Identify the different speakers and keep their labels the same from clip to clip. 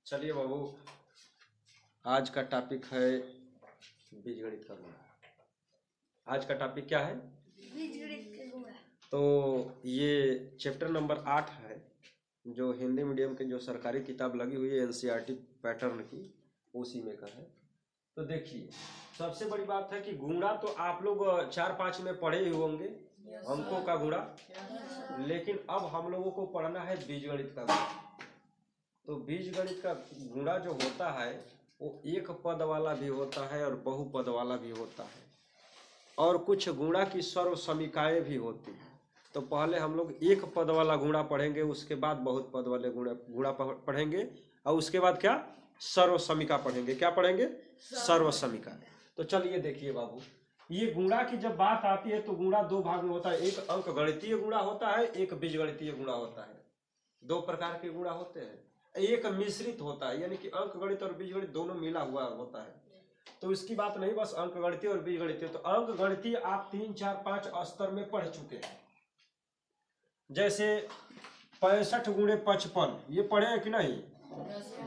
Speaker 1: चलिए बाबू, आज का टॉपिक है बीजगणित का गुणा। आज का टॉपिक क्या है?
Speaker 2: बीजगणित का गुणा।
Speaker 1: तो ये चैप्टर नंबर 8 है, जो हिंदी मीडियम के जो सरकारी किताब लगी हुई है एनसीईआरटी पैटर्न की, उसी में का है। तो देखिए, सबसे बड़ी बात है कि गुणा तो आप लोग 4-5 में पढ़े ही होंगे, अंकों का गुणा। लेकिन अब हम लोगों को पढ़ना है बीजगणित का गुणा। तो बीजगणित का गुणा जो होता है वो एक पद वाला भी होता है और बहुपद वाला भी होता है, और कुछ गुणा की सर्व समीकाएं भी होती हैं। तो पहले हम लोग एक पद वाला गुणा पढ़ेंगे, उसके बाद बहुत पद वाले गुणा पढ़ेंगे, और उसके बाद क्या, सर्व समीका पढ़ेंगे। क्या पढ़ेंगे? सर्व समीका। तो चलिए देखिए बाबू, ये गुणा की जब बात आती है तो गुणा दो भाग में होता है। एक अंक गणितीय गुणा होता है, एक बीजगणितीय गुणा होता है। दो प्रकार के गुणा होते हैं। एक मिश्रित होता है, यानी कि अंक गणित और बीजगणित दोनों मिला हुआ होता है। तो इसकी बात नहीं बस अंक गणितीय और बीजगणितीय। तो अंक गणितीय आप 3, 4, 5 स्तर में पढ़ चुके हैं। जैसे 65 गुणे 55, ये पढ़े हैं कि नहीं?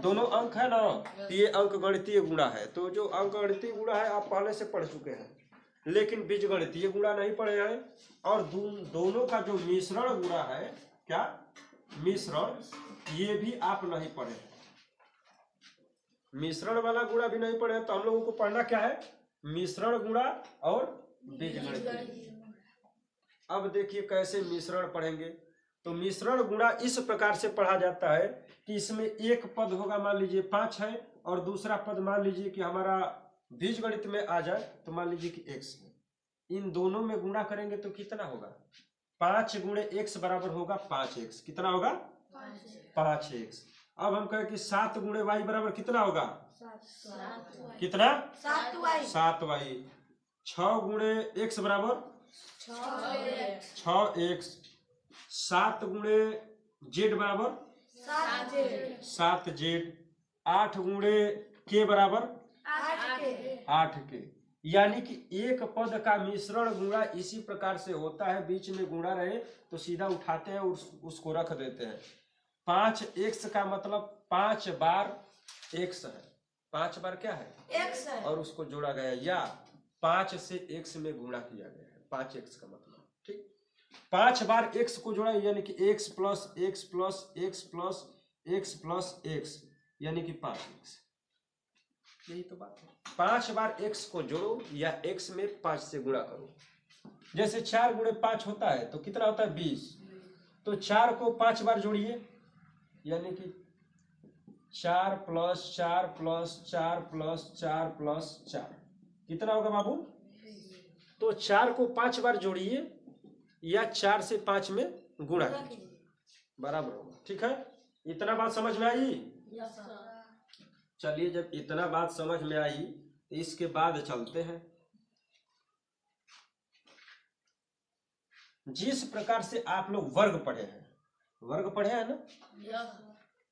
Speaker 1: दोनों अंक है ना, तो ये अंक गणितीय गुणा है। तो जो अंक गणितीय गुणा है आप पहले से पढ़ चुके हैं, लेकिन बीजगणितीय गुणा नहीं पढ़े हैं। और दोनों का जो मिश्रण गुणा है, क्या मिश्रण, ये भी आप नहीं पढ़े। मिश्रण वाला गुणा भी नहीं पढ़े। तो हम लोगों को पढ़ना क्या है? मिश्रण गुणा और बीजगणितीय। अब देखिए कैसे मिश्रण पढ़ेंगे। तो मिश्रण गुणा इस प्रकार से पढ़ा जाता है कि इसमें एक पद होगा, मान लीजिए 5 है, और दूसरा पद मान लीजिए कि हमारा बीजगणित में आ जाए तो मान लीजिए कि x है। इन दोनों में गुणा करेंगे तो कितना होगा? 5 गुणे x बराबर होगा 5x। कितना होगा? 5x। अब हम कहें कि 7 गुणे y बराबर कितना होगा? कितना? 7y। 6 गुणे x बराबर 6x। 7 गुणे z बराबर 7z। 8 गुणे k बराबर 8k। यानी कि एक पद का मिश्रण गुणा इसी प्रकार से होता है। बीच में गुणा रहे तो सीधा उठाते हैं और उसको रख देते हैं। 5x का मतलब 5 बार x है। 5 बार क्या है? x है। और उसको जोड़ा गया, या 5 से x में गुणा किया गया है। 5x का मतलब, ठीक, 5 बार x को जोड़ा, यानी कि x plus x plus x plus x plus x, यानी कि 5x। यही तो बात है। 5 बार x को जोड़ो या x में 5 से गुणा करो। जैसे 4 गुणे 5 होता है तो कितना होता है? 20। तो 4 को 5 बार जोड़िए, यानी कि 4 प्लस 4 प्लस 4 प्लस 4 प्लस 4, कितना होगा बाबू? तो 4 को 5 बार जोड़िए या 4 से 5 में गुणा कीजिए, बराबर होगा। ठीक है, इतना बात समझ में आई? चलिए, जब इतना बात समझ में आई तो इसके बाद चलते हैं। जिस प्रकार से आप लोग वर्ग पढ़े हैं, वर्ग पढ़े हैं ना?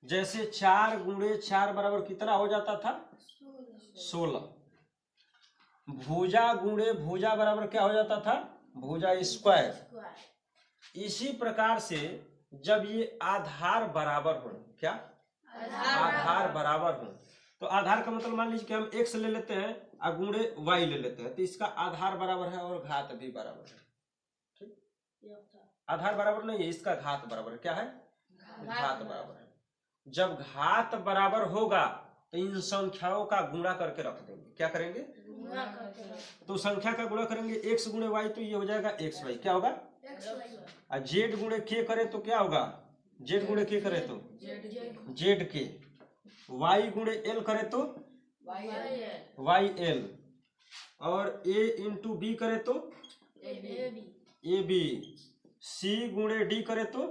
Speaker 1: जैसे 4 गुणे 4 बराबर कितना हो जाता था? 16। भुजा गुणे भुजा बराबर क्या हो जाता था? भुजा स्क्वायर। इसी प्रकार से जब ये आधार बराबर हो, क्या आधार बराबर हो, तो आधार का मतलब मान लीजिए कि हम x ले लेते हैं और गुणे y ले लेते हैं, तो इसका आधार बराबर है और घात भी बराबर है। ठीक, आधार बराबर नहीं है, इसका घात बराबर है। क्या है? घात बराबर है। जब घात बराबर होगा तो इन संख्याओं का गुणा करके रख देंगे। क्या करेंगे? तो संख्या का गुणा करेंगे, x गुणे y, तो ये हो जाएगा xy। क्या होगा? और z गुणे k करे तो क्या होगा? z गुणे k करे तो zk। y गुणे l करे तो yl। और a इंटू b करे तो ab। c गुणे d करे तो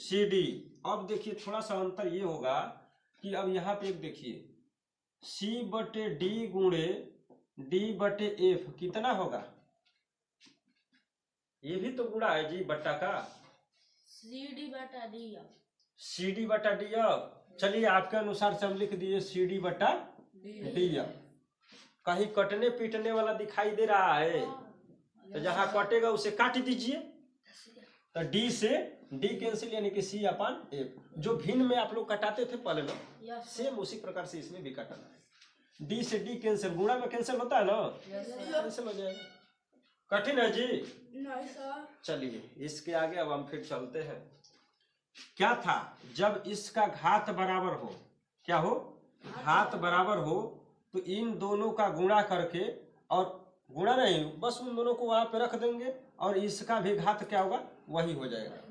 Speaker 1: cd। अब देखिए थोड़ा सा अंतर ये होगा कि अब यहाँ पे एक देखिए, c बटे d गुणे d बटे f कितना होगा? ये भी तो गुणा है जी, बट्टा का
Speaker 2: CD बटा D।
Speaker 1: cd बटा df। चलिए आपके अनुसार से हम लिख दिए cd बटा df। कहीं कटने पीटने वाला दिखाई दे रहा है तो जहां कटेगा उसे काट दीजिए, तो डी से डी कैंसिल यानी कि सी अपन एफ, जो भिन्न में आप लोग कटाते थे पहले ना,
Speaker 2: यस
Speaker 1: सेम उसी प्रकार से इसमें भी काटना है। डी से डी कैंसिल, गुणा में कैंसिल होता है ना, कैंसिल हो जाएगा। कठिन है जी?
Speaker 2: नहीं सर।
Speaker 1: चलिए इसके आगे अब हम फिर चलते हैं। क्या था, जब इसका घात बराबर हो, क्या हो, घात बराबर हो, तो इन दोनों का गुणा करके, और गुणा नहीं बस उन दोनों को वहां पे रख देंगे और इसका भी घात क्या होगा, वही हो जाएगा।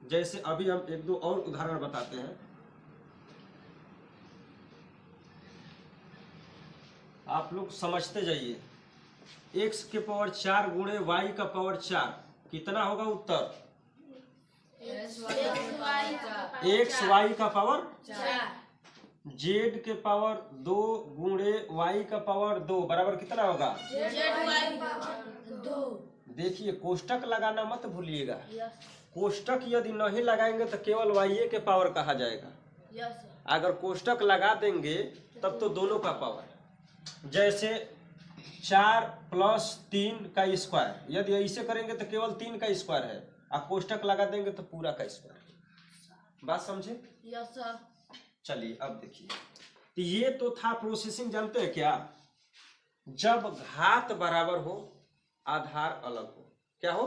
Speaker 1: जैसे अभी हम एक दो और उदाहरण बताते हैं। आप लोग समझते जाइए। x के पावर 4 गुणे y का पावर 4 कितना होगा उत्तर? x y का पावर z के पावर 2 गुणे y का पावर 2 बराबर कितना होगा? देखिए कोष्टक लगाना मत भूलिएगा। कोष्टक यदि नहीं लगाएंगे तो केवल y के पावर कहा जाएगा। अगर कोष्टक लगा देंगे तब तो दोनों का पावर। जैसे 4 प्लस 3 का स्क्वायर, यदि ऐसे करेंगे तो केवल 3 का स्क्वायर है, और कोष्टक लगा देंगे तो पूरा का स्क्वायर। बात समझे?
Speaker 2: Yes sir.
Speaker 1: चलिए अब देखिए, तो ये तो था प्रोसेसिंग। जानते हैं क्या, जब घात बराबर हो आधार अलग हो, क्या हो,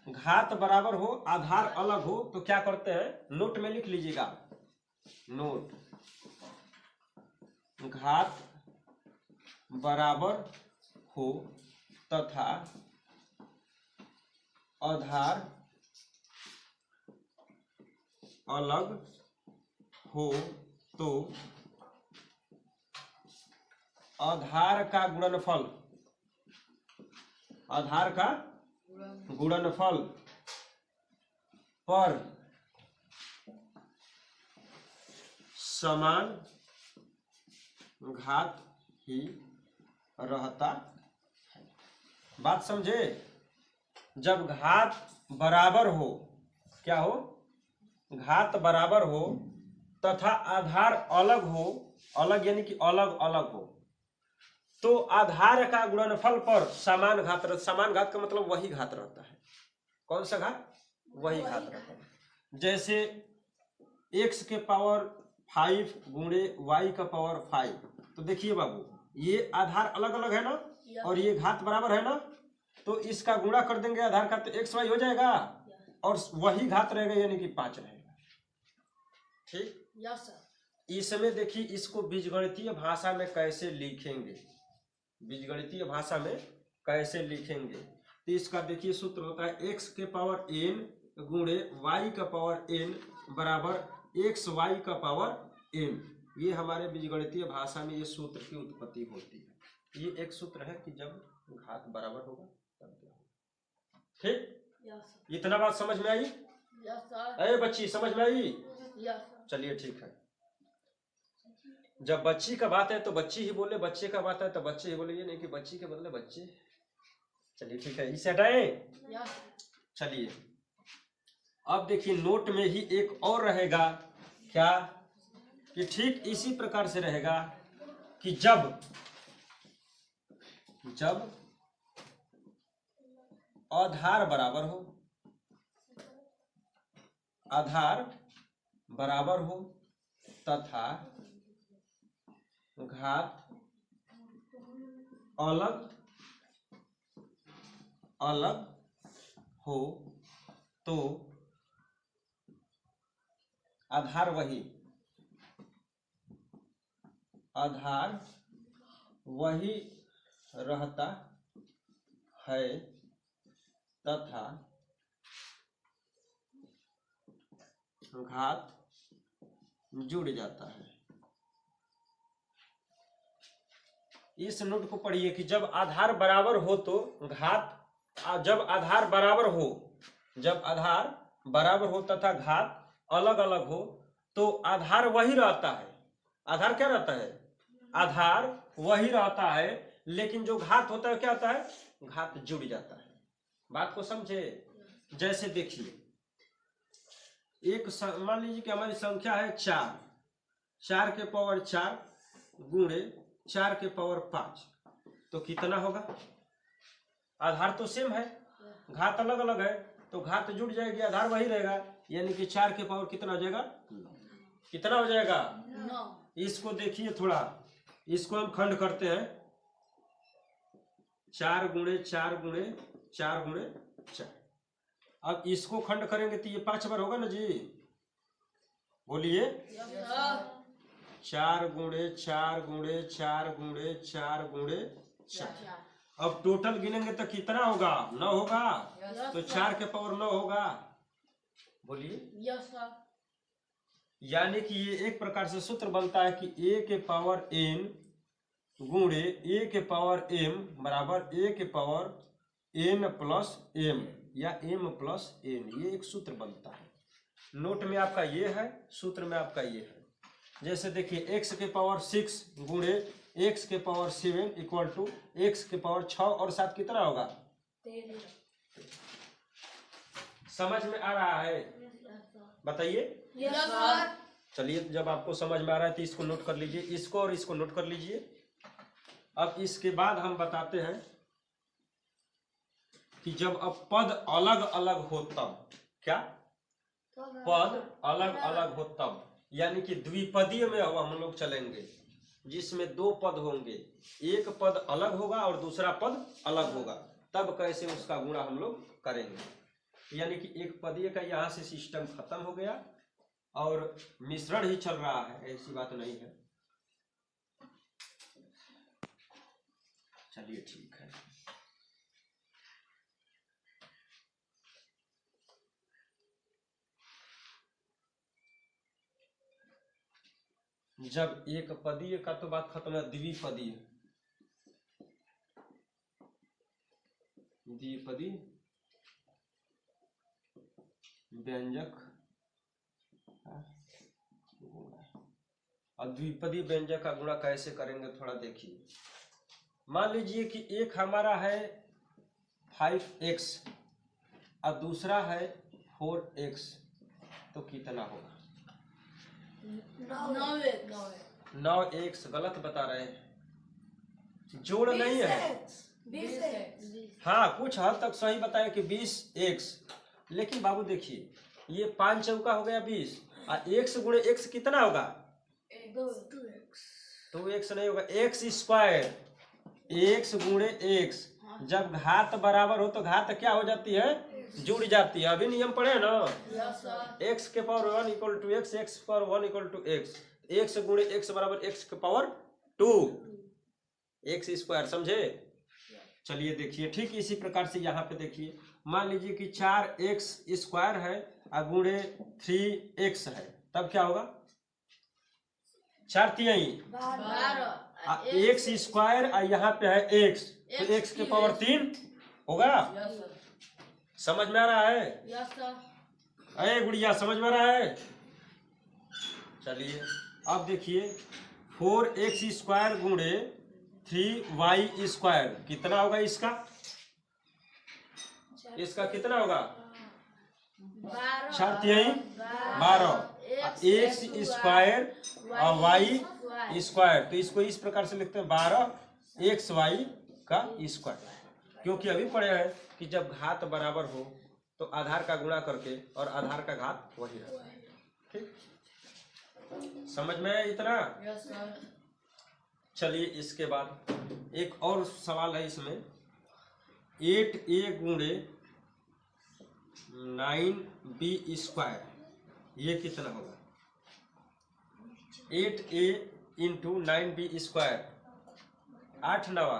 Speaker 1: घात बराबर हो आधार अलग हो, तो क्या करते हैं, नोट में लिख लीजिएगा, नोट, घात बराबर हो तथा आधार अलग हो तो आधार का गुणनफल, आधार का गुणनफल पर समान घात ही रहता है। बात समझे? जब घात बराबर हो, क्या हो, घात बराबर हो तथा आधार अलग हो, अलग यानी कि अलग अलग हो, तो आधार का गुणनफल पर समान घात, समान घात का मतलब वही घात रहता है। कौन सा घात? वही घात रहता है। जैसे x के पावर 5 गुणे y का पावर 5, तो देखिए बाबू ये आधार अलग अलग है ना, और ये घात बराबर है ना, तो इसका गुणा कर देंगे आधार का, तो x y हो जाएगा और वही घात रहेगा यानी कि 5 रहेगा। ठीक?
Speaker 2: Yes sir.
Speaker 1: इसमें देखिए इसको बीजगणितीय भाषा में कैसे लिखेंगे, बीजगणितीय भाषा में कैसे लिखेंगे, तो इसका देखिए सूत्र होता है x के पावर n गुणे y का पावर n बराबर xy का पावर n। ये हमारे बीजगणितीय भाषा में ये सूत्र की उत्पत्ति होती है। ये एक सूत्र है कि जब घात बराबर होगा तब क्या होगा। ठीक?
Speaker 2: Yes sir.
Speaker 1: इतना बात समझ में आई?
Speaker 2: Yes sir.
Speaker 1: अरे बच्ची समझ में आई?
Speaker 2: Yes sir.
Speaker 1: चलिए ठीक है। जब बच्ची का बात है तो बच्ची ही बोले, बच्चे का बात है तो बच्चे ही बोले, ये नहीं कि बच्ची के बदले बच्चे। चलिए ठीक है, इसे हटाएं।
Speaker 2: यस। चलिए
Speaker 1: अब देखिए नोट में ही एक और रहेगा, क्या कि ठीक इसी प्रकार से रहेगा कि जब आधार बराबर हो, आधार बराबर हो तथा घात अलग अलग हो, तो आधार वही, आधार वही रहता है तथा घात जुड़ जाता है। इस नोट को पढ़िए कि जब आधार बराबर हो तो घात, जब आधार बराबर हो, जब आधार बराबर हो तथा घात अलग अलग हो, तो आधार वही रहता है। आधार क्या रहता है? आधार वही रहता है, लेकिन जो घात होता है क्या होता है? घात जुड़ जाता है। बात को समझे? जैसे देखिए एक मान लीजिए कि हमारी संख्या है 4, 4 के पावर 4 गुणे 4 के पावर 5, तो कितना होगा? आधार तो सेम है, घात अलग अलग है तो घात जुड़ जाएगी, आधार वही रहेगा, यानी कि 4 के पावर कितना हो जाएगा, कितना हो जाएगा।
Speaker 2: 9
Speaker 1: इसको देखिए थोड़ा, इसको हम खंड करते हैं, 4 गुणे 4 गुणे 4 गुणे 4। अब इसको खंड करेंगे तो ये 5 बार होगा ना जी, बोलिए।
Speaker 2: यस सर
Speaker 1: 4 गुणे 4 गुणे 4 गुणे 4 गुणे 4। अब टोटल गिनेंगे तो कितना होगा, 9 होगा, तो 4 के पावर 9 होगा, बोलिए।
Speaker 2: यस सर
Speaker 1: यानी कि ये एक प्रकार से सूत्र बनता है कि a के पावर n गुणे a के पावर m बराबर a के पावर n प्लस m या m प्लस n, ये एक सूत्र बनता है। नोट में आपका ये है, सूत्र में आपका ये है। जैसे देखिए x के पावर 6 गुणे x के पावर 7 इक्वल टू x के पावर 6 और 7 कितना होगा,
Speaker 2: 13
Speaker 1: समझ में आ रहा है, बताइए।
Speaker 2: यस सर
Speaker 1: चलिए, जब आपको समझ में आ रहा है तो इसको नोट कर लीजिए, इसको और इसको नोट कर लीजिए। अब इसके बाद हम बताते हैं कि जब अब पद अलग अलग हो तब क्या, पद अलग अलग हो तब, यानी कि द्विपदीय में अब हम लोग चलेंगे जिसमें 2 पद होंगे, एक पद अलग होगा और दूसरा पद अलग होगा, तब कैसे उसका गुणा हम लोग करेंगे। यानी कि एक पदीय का यहाँ से सिस्टम खत्म हो गया और मिश्रण ही चल रहा है, ऐसी बात नहीं है। चलिए ठीक है, जब एक पदीय का तो बात खत्म है, द्विपदीय, द्विपदीय व्यंजक और द्विपदीय व्यंजक का गुणा कैसे करेंगे थोड़ा देखिए। मान लीजिए कि एक हमारा है 5x और दूसरा है 4x, तो कितना होगा, 9x गलत बता रहे हैं, जोड़ नहीं है।
Speaker 2: 20
Speaker 1: हाँ, कुछ हद तक सही बताया कि 20x, लेकिन बाबू देखिए ये 5 चौका हो गया 20 और x गुणे x कितना होगा, 2x नहीं होगा, x स्क्वायर, x गुणे x, जब घात बराबर हो तो घात क्या हो जाती है, जुड़ जाती है। अभी नियम पढ़े ना,
Speaker 2: यस सर
Speaker 1: x के power 1 equal to x, x power 1 equal to x, x गुणे x बराबर x के पावर 2, x स्क्वायर, समझे। चलिए देखिए, ठीक इसी प्रकार से यहाँ पे देखिए, मान लीजिए कि 4x स्क्वायर है और गुणे 3x है, तब क्या होगा, 4 तिहाई
Speaker 2: 12
Speaker 1: x स्क्वायर और यहाँ पे है x, तो x के पावर 3 होगा।
Speaker 2: यस सर
Speaker 1: समझ में आ रहा है,
Speaker 2: यस सर
Speaker 1: अरे गुड़िया समझ में आ रहा है। चलिए अब देखिए 4x स्क्वायर गुणे 3y स्क्वायर कितना होगा, इसका कितना होगा, 4 तिहाई 12, x स्क्वायर और y स्क्वायर, तो इसको इस प्रकार से लिखते हैं 12xy का स्क्वायर, क्योंकि अभी पढ़े हैं कि जब घात बराबर हो तो आधार का गुणा करके और आधार का घात वही रहता है। ठीक, समझ में आया इतना।
Speaker 2: यस सर
Speaker 1: चलिए इसके बाद एक और सवाल है इसमें, 8a गुणे 9b स्क्वायर, ये कितना होगा, 8a इंटू 9b स्क्वायर, 8 नवा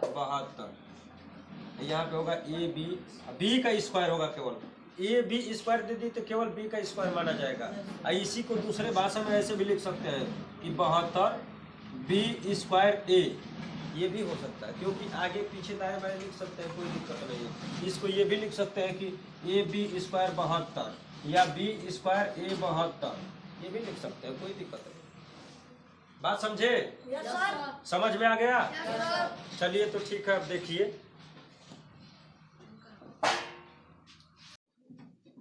Speaker 1: 72, यहाँ पे होगा ए बी, बी का स्क्वायर होगा, केवल ए बी स्क्वायर दे दी तो केवल बी का स्क्वायर माना जाएगा। इसी को दूसरे भाषा में ऐसे भी लिख सकते हैं कि 72 बी स्क्वायर ए, ये भी हो सकता है, क्योंकि आगे पीछे दाएं बाएं लिख सकते हैं, कोई दिक्कत नहीं है। इसको ये भी लिख सकते हैं कि ए बी स्क्वायर 72 या बी स्क्वायर ए 72, ये भी लिख सकते हैं, कोई दिक्कत नहीं। बात समझे,
Speaker 2: यस सर
Speaker 1: समझ में आ गया।
Speaker 2: यस सर
Speaker 1: चलिए तो ठीक है, अब देखिए,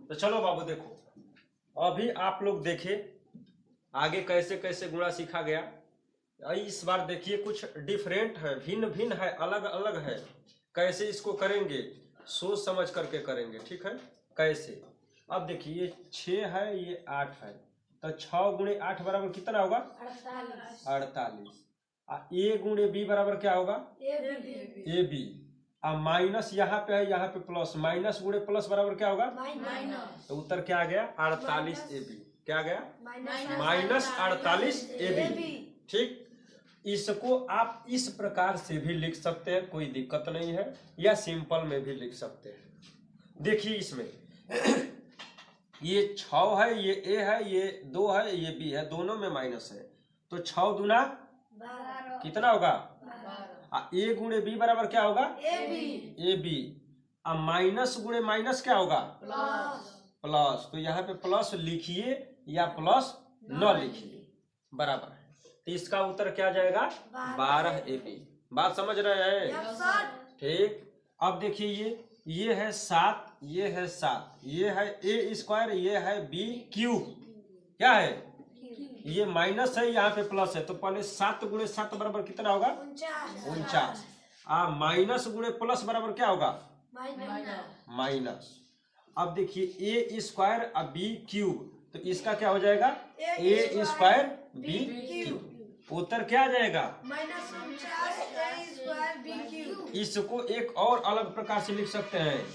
Speaker 1: तो चलो बाबू देखो, अभी आप लोग देखे आगे कैसे कैसे गुणा सीखा गया। इस बार देखिए कुछ डिफरेंट है, भिन्न भिन्न है, अलग अलग है, कैसे इसको करेंगे सोच समझ करके करेंगे, ठीक है। कैसे? अब देखिए ये 6 है, ये 8 है, तो 6 गुणे 8 बराबर कितना होगा? 48। ए गुणे बी बराबर क्या होगा? A B. अब माइनस यहाँ पे है, यहाँ पे प्लस, माइनस गुणे प्लस बराबर क्या होगा?
Speaker 2: माइनस।
Speaker 1: तो उत्तर क्या आ गया? 48 ए बी। क्या आ गया? Minus 48 A B. ठीक, इसको आप इस प्रकार से भी लिख सकते हैं, कोई दिक्कत नहीं है, या सिंपल में भी लिख सकते हैं। देखिए इसमें ये 6 है, ये ए है, ये 2 है, ये बी है, दोनों में माइनस है, तो 6 दूना कितना होगा? ए गुणे बी बराबर क्या होगा? A B. अब माइनस गुणे माइनस क्या होगा? प्लस। तो यहाँ पे प्लस लिखिए या प्लस न लिखिए, बराबर है। तो इसका उत्तर क्या जाएगा? 12 ए बी। बात समझ रहे हैं? ठीक। अब देखिए ये है 7, ये है 7, ये है ए स्क्वायर, ये है बी क्यूब। क्या है? ये माइनस है, यहाँ पे प्लस है, तो पहले 7 गुणे 7 बराबर कितना होगा? 49। माइनस गुणे प्लस बराबर क्या होगा? माइनस। अब देखिए ए स्क्वायर अब बी क्यूब, तो इसका क्या हो जाएगा? A square B cube. उत्तर क्या आ जाएगा? इसको एक और अलग प्रकार से लिख सकते हैं,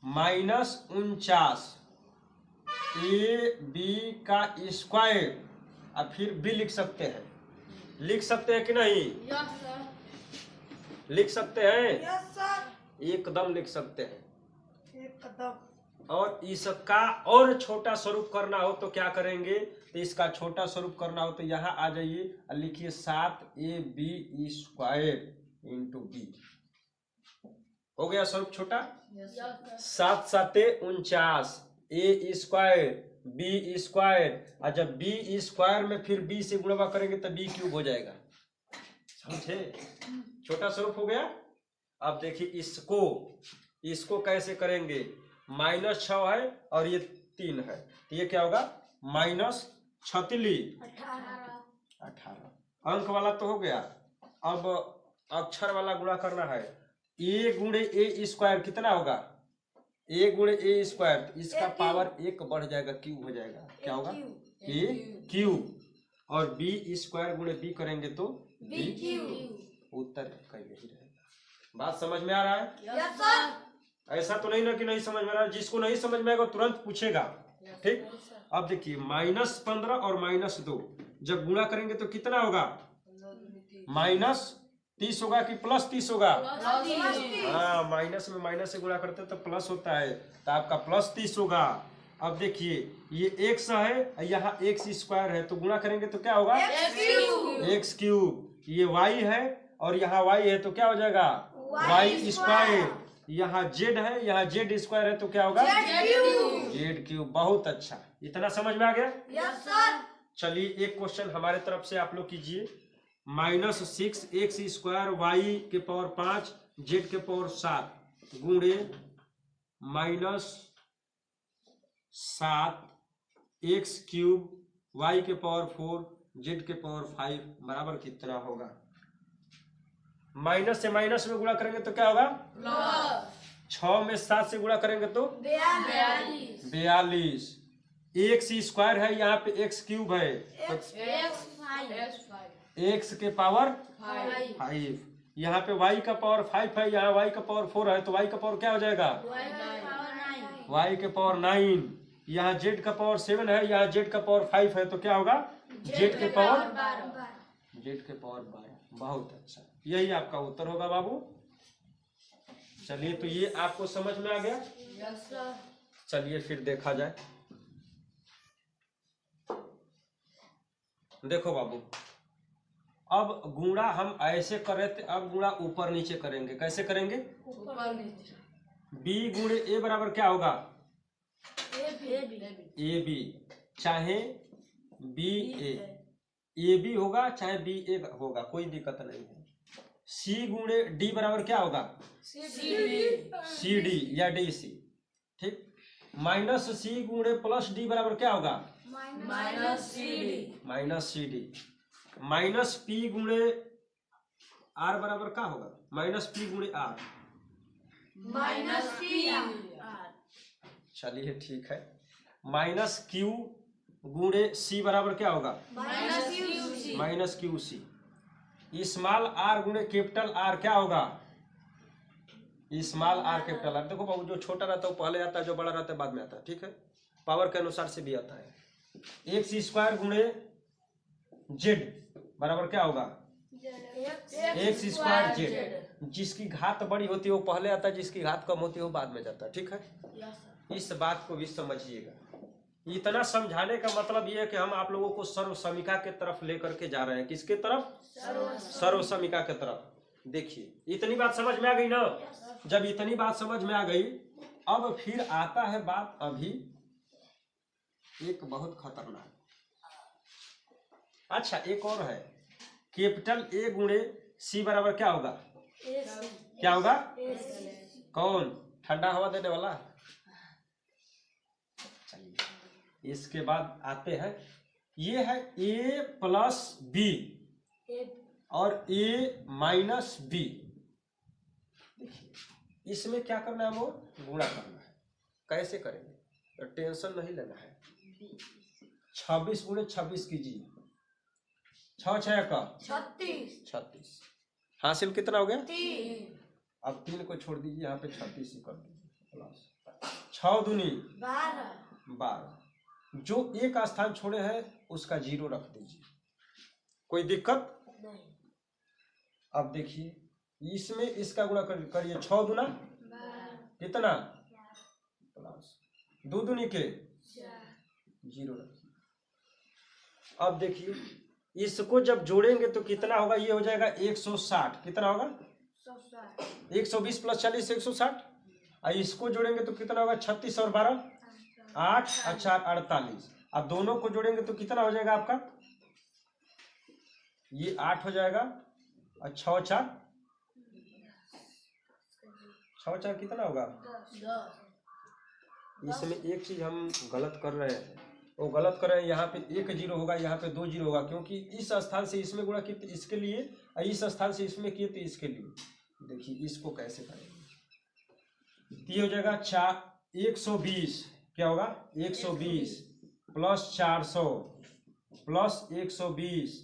Speaker 1: -49 ए बी का स्क्वायर, और फिर बी लिख सकते हैं। लिख सकते हैं कि नहीं? लिख सकते हैं, एकदम लिख सकते हैं, एकदम। और इसका और छोटा स्वरूप करना हो तो क्या करेंगे? तो इसका छोटा स्वरूप करना हो तो यहाँ आ जाइए और लिखिए 7 A B square into B. हो गया स्वरूप छोटा। 7 7 49 ए स्क्वायर बी स्क्वायर, और जब बी स्क्वायर में फिर बी से गुणा करेंगे तो बी क्यूब हो जाएगा। समझे? छोटा स्वरूप हो गया। अब देखिए इसको कैसे करेंगे? -6 है और ये 3 है, तो ये क्या होगा? -6 18। अंक वाला तो हो गया। अब अक्षर वाला गुणा करना है। ए गुणे ए स्क्वायर कितना होगा? ए गुणे ए स्क्वायर, तो इसका पावर 1 बढ़ जाएगा, क्यूब हो जाएगा। क्या होगा? ए क्यूब। और बी स्क्वायर गुणे बी करेंगे तो बी क्यूब। उत्तर का यही रहेगा। बात समझ में आ रहा है?
Speaker 2: Yes sir.
Speaker 1: ऐसा तो नहीं ना कि नहीं समझ में आ रहा है। जिसको नहीं समझ में आएगा तुरंत पूछेगा, ठीक। अब देखिए -15 और -2 जब गुणा करेंगे तो कितना होगा? -30 होगा कि +30 होगा? हाँ, माइनस में माइनस से गुणा करते तो प्लस होता है, तो आपका +30 होगा। अब देखिए ये x है, यहाँ x स्क्वायर है, तो गुणा करेंगे तो क्या होगा? x cube. ये y है और यहाँ y है, तो क्या हो जाएगा? y square. यहाँ z है, यहाँ z स्क्वायर है, तो क्या होगा? z cube. बहुत अच्छा, इतना समझ में आ गया?
Speaker 2: Yes sir.
Speaker 1: चलिए एक क्वेश्चन हमारे तरफ से आप लोग कीजिए। -6 x स्क्वायर y के पावर 5 z के पावर 7 गुणे -7 x क्यूब y के पावर 4 z के पावर 5 बराबर कितना होगा? माइनस से माइनस में गुणा करेंगे तो क्या होगा? 6 में 7 से गुणा करेंगे तो 42। x स्क्वायर है, यहाँ पे x क्यूब है, तो x के पावर 5। यहाँ पे y का पावर 5 है, यहाँ y का पावर 4 है, तो y का पावर क्या हो जाएगा? y के पावर 9। यहाँ z का पावर 7 है, यहाँ z का पावर 5 है, तो क्या होगा? z के पावर 12। बहुत अच्छा, यही आपका उत्तर होगा बाबू। चलिए तो ये आपको समझ में आ गया?
Speaker 2: Yes sir.
Speaker 1: चलिए फिर देखा जाए। देखो बाबू, अब गुणा हम ऐसे कर रहे थे, अब गुणा ऊपर नीचे करेंगे। कैसे करेंगे?
Speaker 2: ऊपर नीचे।
Speaker 1: b गुणे a बराबर क्या होगा? A B. चाहे बी ए बी होगा, चाहे बी ए होगा, कोई दिक्कत नहीं है। c गुणे d बराबर क्या होगा? सी डी या डी सी, ठीक। -c गुणे +d बराबर क्या होगा? -cd। -p गुणे r बराबर क्या होगा? -p गुणे r।
Speaker 2: माइनस Q
Speaker 1: चलिए ठीक है, माइनस क्यू गुणे सी बराबर क्या होगा?
Speaker 2: Minus QC
Speaker 1: minus Q C. Small R गुणे कैपिटल आर क्या होगा? Small R capital R. देखो बाबू, जो छोटा रहता है वो पहले आता है, जो बड़ा रहता है बाद में आता है, ठीक है, पावर के अनुसार से भी आता है। एक्स स्क्वायर गुणे जेड बराबर क्या होगा? X square Z. जिसकी घात बड़ी होती है वो पहले आता है, जिसकी घात कम होती है वो बाद में जाता है, ठीक है। इस बात को भी समझिएगा। इतना समझाने का मतलब ये है कि हम आप लोगों को सर्व समीका के तरफ लेकर के जा रहे हैं। किसके तरफ? सर्व समीका के तरफ। देखिए इतनी बात समझ में आ गई ना? जब इतनी बात समझ में आ गई, अब फिर आता है बात अभी एक बहुत खतरनाक। अच्छा एक और है, कैपिटल ए गुणे सी बराबर क्या होगा? क्या होगा? कौन? ठंडा हवा देने वाला। चलिए इसके बाद आते हैं, ये है ए प्लस बी और ए माइनस बी। देखिए इसमें क्या करना है? वो गुणा करना है। कैसे करेंगे? तो टेंशन नहीं लेना है। 26 गुणे 26 कीजिए, 6 6 का 36। हासिल कितना हो गया?
Speaker 2: 3
Speaker 1: अब 3 को छोड़ दीजिए, यहाँ पे 36 ही कर दीजिए प्लस 6 दूनी 12। जो एक स्थान छोड़े हैं उसका 0 रख दीजिए, कोई दिक्कत
Speaker 2: नहीं।
Speaker 1: अब देखिए इसमें इसका गुणा करिए, 6 दूना कितना? प्लस 2 दूनी के 0 रखिए। अब देखिए इसको जब जोड़ेंगे तो कितना होगा? ये हो जाएगा 160। कितना होगा? 120 प्लस 40 160। और इसको जोड़ेंगे तो कितना होगा? 36 और 12 8 अच्छा 48। अब दोनों को जोड़ेंगे तो कितना हो जाएगा आपका? ये 8 हो जाएगा और 6 4 कितना होगा?
Speaker 2: 10।
Speaker 1: इसमें एक चीज हम गलत कर रहे हैं, वो गलत कर रहे हैं। यहाँ पे 1 0 होगा, यहाँ पे 2 0 होगा, क्योंकि इस स्थान से इसमें गुणा किए तो इसके लिए, और इस स्थान से इसमें किए तो इसके लिए। देखिए इसको कैसे करेंगे? ये हो जाएगा 120। क्या होगा? 120 प्लस 400 प्लस 120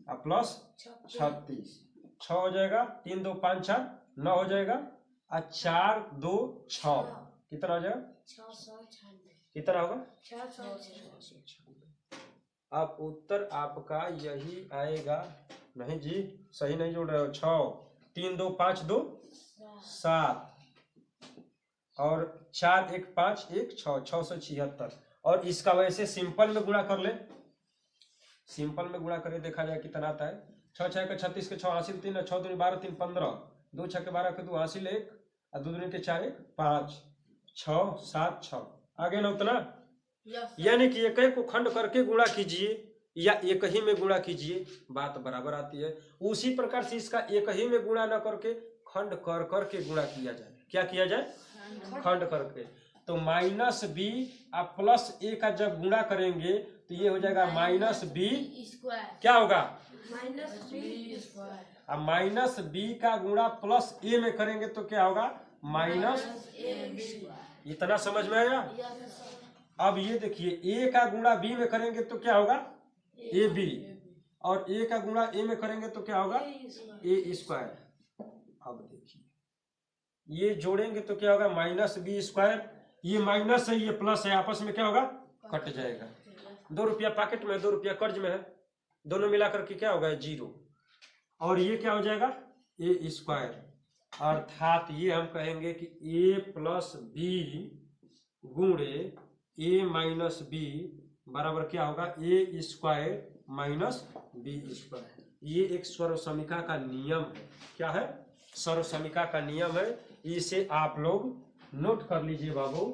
Speaker 1: और प्लस 36। 6 हो जाएगा, 3 2 5 4 9 हो जाएगा और 4 2 6 कितना हो जाएगा?
Speaker 2: 696।
Speaker 1: कितना होगा?
Speaker 2: 696।
Speaker 1: अब उत्तर आपका यही आएगा। नहीं जी, सही नहीं जोड़ रहे हो। 6 3 2 5 2 7 और 4 1 5 1 6 676। और इसका वैसे सिंपल में गुणा कर ले, सिंपल में गुणा करें, देखा जाए कितना आता है। 6 6 के 36 के 6 हासिल 3 6 दूनी 12 3 15 2 6 के 12 के 2 हासिल 1 और 2 दूनी के 4 1 5 6 7 6 आगे ना उतना। यानी कि एक एक को खंड करके गुणा कीजिए या एक ही में गुणा कीजिए, बात बराबर आती है। उसी प्रकार से इसका एक ही में गुणा न करके खंड कर करके गुणा किया जाए। क्या किया जाए? खंड करके। तो माइनस बी और प्लस ए का जब गुणा करेंगे तो ये हो जाएगा माइनस बी
Speaker 2: स्क्वायर।
Speaker 1: क्या होगा?
Speaker 2: Minus B square.
Speaker 1: अब माइनस बी का गुणा प्लस ए में करेंगे तो क्या होगा? माइनस। इतना समझ में आया? अब ये देखिए ए का गुणा बी में करेंगे तो क्या होगा? A B. और ए का गुणा ए में करेंगे तो क्या होगा? ए स्क्वायर। अब देखिए ये जोड़ेंगे तो क्या होगा? Minus B square. ये माइनस है, ये प्लस है, आपस में क्या होगा? कट जाएगा। 2 रुपया पॉकेट में, 2 रुपया कर्ज में है, दोनों मिलाकर के क्या होगा? 0। और ये क्या हो जाएगा? A square. अर्थात ये हम कहेंगे कि ए प्लस बी गुणे ए माइनस बी बराबर क्या होगा? ए स्क्वायर माइनस बी स्क्वायर। ये एक सर्वसमीका का नियम है। क्या है? सर्वसमीका का नियम है। इसे आप लोग नोट कर लीजिए बाबू।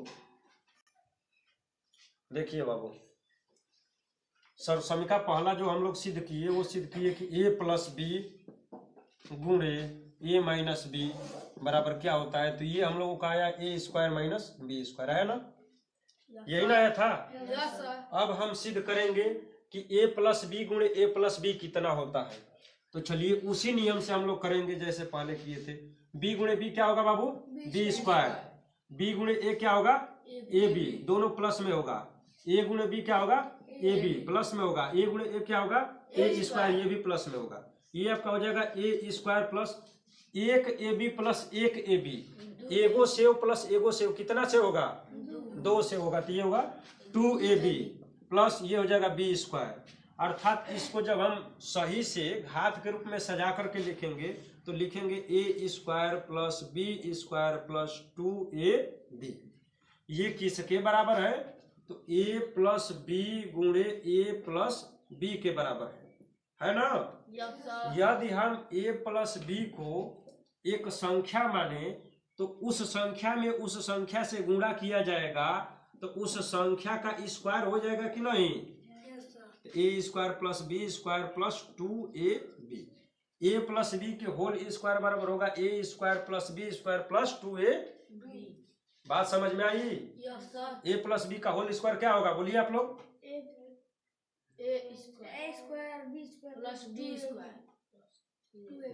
Speaker 1: देखिए बाबू, सर्वसमीका पहला जो हम लोग सिद्ध किए वो सिद्ध किए कि ए प्लस बी गुणे ए माइनस बी बराबर क्या होता है? तो ये हम लोगों का आया ए स्क्वायर माइनस बी स्क्वायर, आया ना? यही ना आया था? अब हम सिद्ध करेंगे कि ए प्लस बी गुणे ए प्लस बी कितना होता है। तो चलिए उसी नियम से हम लोग करेंगे जैसे पहले किए थे। बी गुणे बी क्या होगा बाबू, बी स्क्वायर। बी गुणे ए क्या होगा, ए बी, दोनों प्लस में होगा। ए गुणे बी क्या होगा, ए बी प्लस में होगा। ए गुणे ए क्या होगा, ए स्क्वायर, ये भी प्लस में होगा। ये आपका हो जाएगा ए स्क्वायर प्लस एक ए बी प्लस एक ए बी, एगो सेव प्लस एगो सेव कितना से होगा, 2 से होगा। तो ये होगा 2ab प्लस ये हो जाएगा बी स्क्वायर। अर्थात इसको जब हम सही से घात के रूप में सजा करके लिखेंगे तो लिखेंगे A square plus B square plus 2ab। ये किसके बराबर है, तो ए प्लस बी गुणे ए प्लस बी के बराबर है ना। यदि हम ए प्लस बी को एक संख्या माने तो उस संख्या में उस संख्या से गुणा किया जाएगा तो उस संख्या का स्क्वायर हो जाएगा कि नहीं। A square plus B square plus 2ab, A plus B के होल स्क्वायर बराबर होगा ए square plus B square plus 2ab। बात समझ में आई। ए प्लस बी का होल स्क्वायर क्या होगा, बोलिए आप लोग।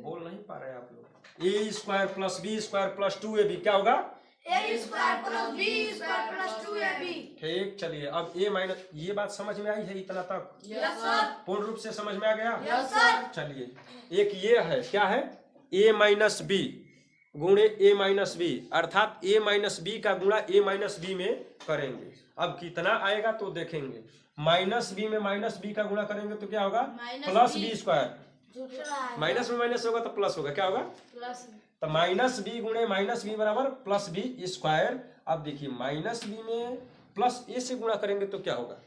Speaker 1: बोल नहीं पा रहे आप लोग। A square plus B square plus 2ab क्या होगा,
Speaker 2: ए square plus B square plus 2ab।
Speaker 1: ठीक, चलिए अब ए माइनस, ये बात समझ में आई है इतना तक,
Speaker 2: यस सर।
Speaker 1: पूर्ण रूप से समझ में आ गया,
Speaker 2: यस सर।
Speaker 1: चलिए एक ये है, क्या है, ए माइनस बी गुणे ए माइनस बी, अर्थात ए माइनस बी का गुणा ए माइनस बी में करेंगे। अब कितना आएगा तो देखेंगे। माइनस बी में माइनस बी का गुणा करेंगे तो क्या होगा, प्लस बी स्क्वायर, माइनस में माइनस होगा तो प्लस होगा, क्या होगा
Speaker 2: प्लस।
Speaker 1: तो माइनस बी गुणे माइनस बी बराबर प्लस बी स्क्वायर। अब देखिए माइनस बी में प्लस ए से गुणा करेंगे तो क्या होगा,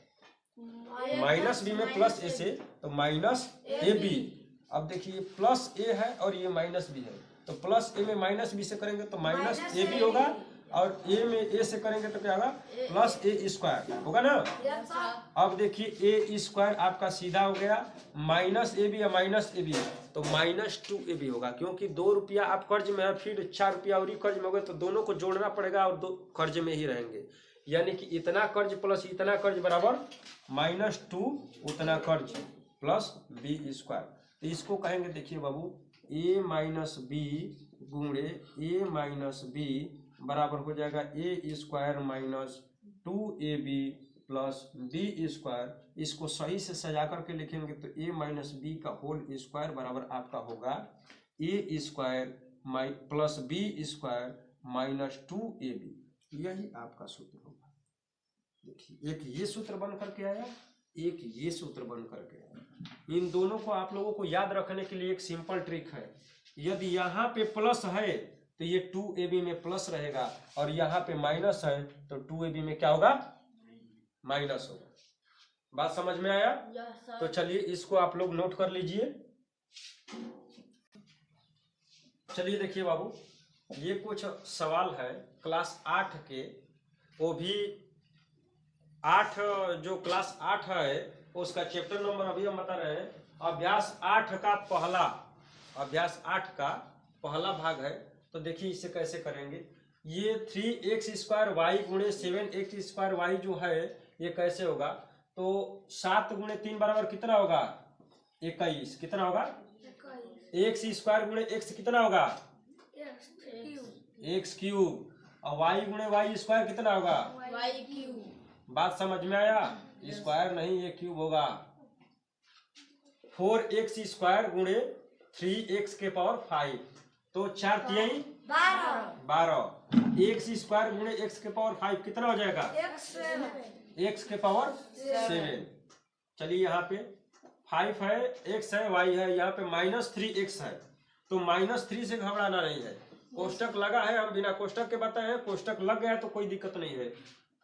Speaker 1: माइनस बी में प्लस ए से तो माइनस ए बी। अब देखिए प्लस ए है और ये माइनस बी है तो प्लस ए में माइनस बी से करेंगे तो माइनस ए बी होगा और ए में ए से करेंगे तो क्या होगा, प्लस ए स्क्वायर होगा ना। अब देखिए ए स्क्वायर आपका सीधा हो गया, माइनस ए बी या माइनस ए बी तो माइनस 2ab होगा, क्योंकि 2 रुपया आप कर्ज में है, फिर 4 रुपया और कर्ज में हो गए तो दोनों को जोड़ना पड़ेगा और 2 कर्ज में ही रहेंगे। यानी कि इतना कर्ज प्लस इतना कर्ज बराबर -2 उतना कर्ज प्लस बी स्क्वायर। तो इसको कहेंगे, देखिए बाबू, ए माइनस बी गुणे ए माइनस बी बराबर हो जाएगा a square minus 2ab plus B square. इसको सही से सजा करके लिखेंगे तो ए माइनस बी का होल स्क्वायर बराबर आपका होगा ए square plus B square minus 2ab। यही आपका सूत्र होगा। देखिए एक ये सूत्र बन करके आया, एक ये सूत्र बन करके आया। इन दोनों को आप लोगों को याद रखने के लिए एक सिंपल ट्रिक है। यदि यहाँ पे प्लस है तो ये 2ab में प्लस रहेगा और यहाँ पे माइनस है तो 2ab में क्या होगा, माइनस होगा। बात समझ में आया। तो चलिए इसको आप लोग नोट कर लीजिए। चलिए देखिए बाबू, ये कुछ सवाल है क्लास 8 के, वो भी 8 जो क्लास 8 है उसका चैप्टर नंबर अभी हम बता रहे हैं, अभ्यास 8 का पहला भाग है। तो देखिए इसे कैसे करेंगे। ये 3x स्क्वायर वाई गुणे 7x स्क्वायर वाई जो है ये कैसे होगा, तो 7 गुणे 3 बराबर कितना होगा, 21। कितना होगा, x स्क्वायर गुणे x कितना होगा, x क्यूब। और y गुणे वाई स्क्वायर कितना होगा,
Speaker 2: y क्यूब।
Speaker 1: बात समझ में आया। स्क्वायर नहीं, ये क्यूब होगा। 4x स्क्वायर गुणे 3x के पावर 5 तो 4 तिहाई 12। x स्क्वायर गुणे x के पावर 5 कितना हो जाएगा, x के पावर 7। चलिए यहाँ पे 5 है, x है, y है, यहाँ पे -3x है तो -3 से घबराना नहीं है। कोष्टक लगा है, हम बिना कोष्टक के बताए हैं, कोष्टक लग गया है तो कोई दिक्कत नहीं है।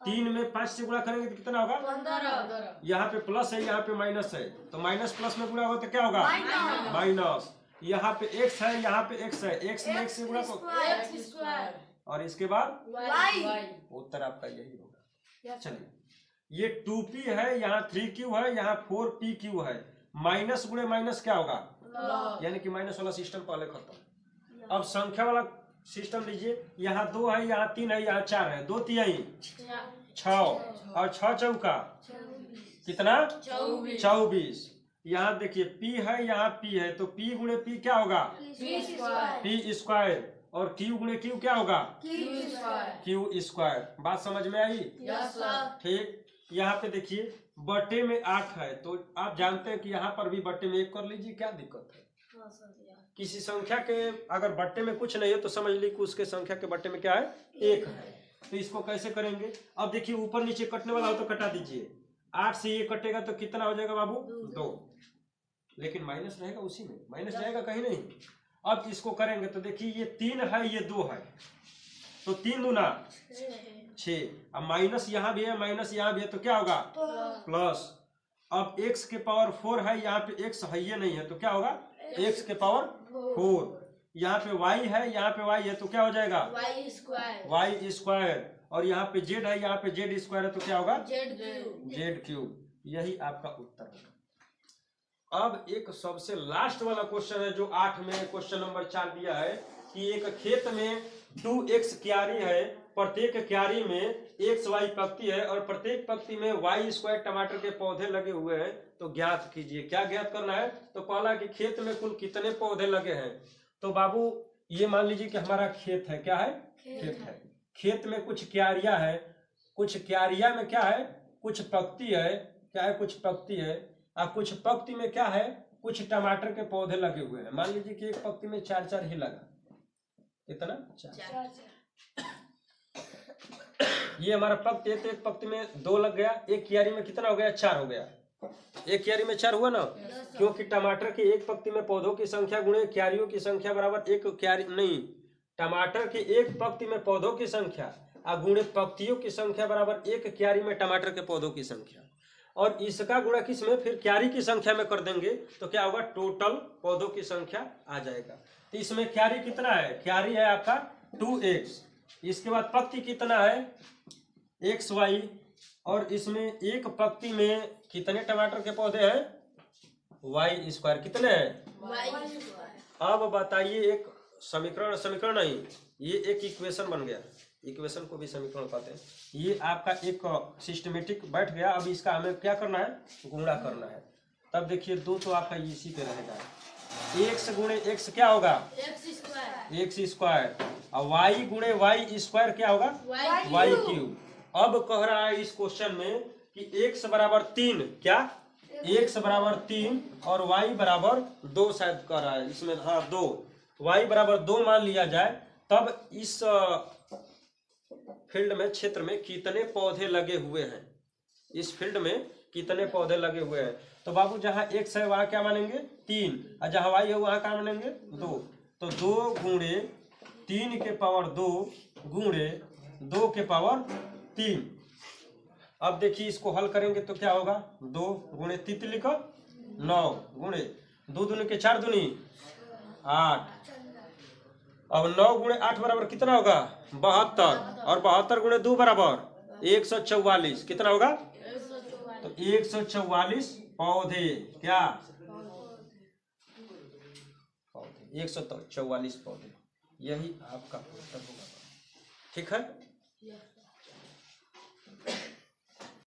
Speaker 1: 3 में 5 से गुणा करेंगे तो कितना होगा,
Speaker 2: 15।
Speaker 1: यहाँ पे प्लस है, यहाँ पे माइनस है तो माइनस प्लस में गुणा होगा तो क्या होगा, माइनस। यहाँ पे x है, यहाँ पे x है, x में x से गुणा तो
Speaker 2: x स्क्वायर
Speaker 1: और इसके बाद
Speaker 2: y।
Speaker 1: उत्तर आपका यही होगा। चलिए ये 2p है, यहाँ 3q है, यहाँ 4pq है। माइनस गुणे माइनस क्या होगा, यानी कि माइनस वाला सिस्टम पहले खत्म। अब संख्या वाला सिस्टम लीजिए, यहाँ 2 है, यहाँ 3 है, यहाँ 4 है, 2 तिहाई 6 और 6 चौका कितना, 24। यहाँ देखिए p है, यहाँ p है तो p गुणे p क्या होगा, p स्क्वायर। और क्यू गुणे क्यू क्या होगा?
Speaker 2: Q square.
Speaker 1: Q square. बात समझ में आई?
Speaker 2: Yes sir.
Speaker 1: ठीक। यहाँ पे देखिए बटे में 8 है, तो आप जानते हैं कि यहाँ पर भी बटे में 1 कर लीजिए, क्या दिक्कत है? किसी संख्या के अगर बट्टे में कुछ नहीं है तो समझ लीजिए कि उसके संख्या के बट्टे में क्या है? 1 है। तो इसको कैसे करेंगे? अब देखिए ऊपर नीचे कटने वाला हो तो कटा दीजिए। 8 से ये कटेगा तो कितना हो जाएगा बाबू? 2। लेकिन माइनस रहेगा उसी में, माइनस जाएगा कहीं नहीं। अब इसको करेंगे तो देखिए ये 3 है, ये 2 है, तो 3 दूना 6। अब माइनस यहाँ भी है, माइनस यहाँ भी है, तो क्या होगा? प्लस। अब x के पावर 4 है, यहाँ पे x है ये नहीं है, तो क्या होगा? x के पावर 4। यहाँ पे y है, यहाँ पे y है, तो क्या हो जाएगा?
Speaker 2: Y square.
Speaker 1: y square. और यहाँ पे z है, यहाँ पे z स्क्वायर है, तो क्या होगा?
Speaker 2: Z cube.
Speaker 1: z cube. यही आपका उत्तर होगा। अब एक सबसे लास्ट वाला क्वेश्चन है जो 8 में क्वेश्चन नंबर 4 दिया है कि एक खेत में 2x क्यारी है, प्रत्येक क्यारी में xy पंक्ति है और प्रत्येक पंक्ति में y स्क्वायर टमाटर के पौधे लगे हुए हैं, तो ज्ञात कीजिए। क्या ज्ञात करना है? तो पहला कि खेत में कुल कितने पौधे लगे हैं। तो बाबू ये मान लीजिए कि हमारा खेत है, क्या है? खेत है। खेत में कुछ क्यारियां है, कुछ क्यारिया में क्या है? कुछ पंक्ति है, क्या है? कुछ पंक्ति है। और कुछ पंक्ति में क्या है? कुछ टमाटर के पौधे लगे हुए हैं। मान लीजिए कि एक पंक्ति में 4-4 ही लगा। कितना? 4। ये हमारा पंक्ति है, तो एक पंक्ति में 2 लग गया, एक क्यारी में कितना हो गया? 4 हो गया। एक क्यारी में 4 हुआ ना, क्योंकि टमाटर की एक पंक्ति में पौधों की संख्या गुणे क्यारियों की संख्या बराबर एक क्यारी नहीं, टमाटर की एक पंक्ति में पौधों की संख्या और गुणे पंक्तियों की संख्या बराबर एक क्यारी में टमाटर के पौधों की संख्या। और इसका गुणा किस में? फिर क्यारी की संख्या में कर देंगे तो क्या होगा? टोटल पौधों की संख्या आ जाएगा। तो इसमें क्यारी कितना है? क्यारी है आपका 2x। इसके बाद पंक्ति कितना है? xy। और इसमें एक पंक्ति में कितने टमाटर के पौधे हैं? y square. कितने हैं?
Speaker 2: Y square.
Speaker 1: अब बताइए, एक समीकरण नहीं, ये एक इक्वेशन बन गया। इक्वेशन को भी समीकरण कहते हैं। ये आपका एक सिस्टमेटिक बैठ गया। अब इसका हमें क्या करना है? गुणा करना है। तब देखिए 2 तो आपका इसी पे रहेगा। x गुणे x क्या होगा?
Speaker 2: X
Speaker 1: x square. और y गुणे y स्क्वायर क्या होगा?
Speaker 2: Y
Speaker 1: y cube. अब कह रहा है इस क्वेश्चन में कि x बराबर 3, क्या? x बराबर 3 और y बराबर 2 शायद कह रहा है इसमें। हाँ 2, y बराबर 2 मान लिया जाए, तब इस फील्ड में, क्षेत्र में कितने पौधे लगे हुए हैं? इस फील्ड में कितने पौधे लगे हुए हैं? तो बाबू जहां x है वहां क्या मानेंगे? 3, और जहां y है वहां क्या मानेंगे? 2। तो 2 गुणे 3 के पावर 2 गुणे 2 के पावर 3। अब देखिए इसको हल करेंगे तो क्या होगा? 2 गुणे तितली का 9 गुणे 2 दूनी के 4 दूनी 8। अब 9 गुणे 8 बराबर कितना होगा? 72। और 72 गुणे 2 बराबर 144। कितना होगा? तो 144 पौधे। क्या? पौधे 144 पौधे। यही आपका उत्तर होगा। ठीक है।